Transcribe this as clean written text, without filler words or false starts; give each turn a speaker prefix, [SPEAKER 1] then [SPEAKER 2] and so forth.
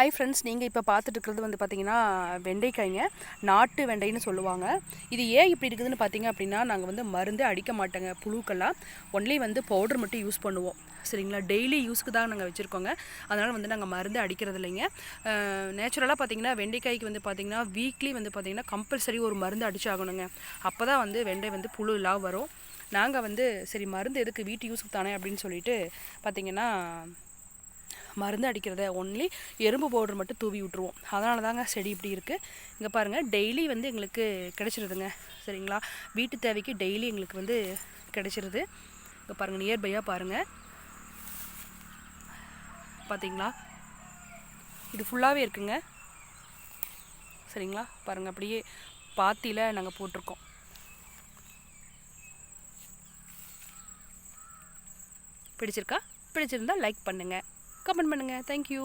[SPEAKER 1] Hi friends, நீங்கள் இப்போ பார்த்துட்டு இருக்கிறது வந்து பார்த்தீங்கன்னா வெண்டைக்காய்ங்க. நாட்டு வெண்டைன்னு சொல்லுவாங்க. இது ஏன் இப்படி இருக்குதுன்னு பார்த்தீங்க அப்படின்னா, நாங்கள் வந்து மருந்து அடிக்க மாட்டோங்க புழுக்கெல்லாம். ஒன்லி வந்து பவுடர் மட்டும் யூஸ் பண்ணுவோம். சரிங்களா, டெய்லி யூஸ்க்கு தான் நாங்கள் வச்சுருக்கோங்க. அதனால் வந்து நாங்கள் மருந்து அடிக்கிறது இல்லைங்க. நேச்சுரலாக பார்த்தீங்கன்னா வெண்டைக்காய்க்கு வந்து பார்த்தீங்கன்னா வீக்லி வந்து பார்த்தீங்கன்னா கம்பல்சரி ஒரு மருந்து அடிச்சாகணுங்க. அப்போ தான் வந்து வெண்டை வந்து புழு இல்லாம வரும். நாங்கள் வந்து சரி மருந்து எதுக்கு, வீட்டு யூஸுக்கு தானே அப்படின்னு சொல்லிட்டு பார்த்தீங்கன்னா மருந்து அடிக்கிறத ஒன்லி எறும்பு பவுடர் மட்டும் தூவி விட்ருவோம். அதனால தாங்க செடி இப்படி இருக்குது. இங்கே பாருங்கள், டெய்லி வந்து எங்களுக்கு கிடைச்சிருதுங்க. சரிங்களா, வீட்டு தேவைக்கு டெய்லி எங்களுக்கு வந்து கிடைச்சிருது. இங்கே பாருங்கள், நியர்பையாக பாருங்கள், பார்த்தீங்களா, இது ஃபுல்லாகவே இருக்குங்க. சரிங்களா, பாருங்கள், அப்படியே பாத்தியில் நாங்கள் போட்டிருக்கோம். பிடிச்சிருக்கா? பிடிச்சிருந்தா லைக் பண்ணுங்கள், கமெண்ட் பண்ணுங்கள். தேங்க்யூ.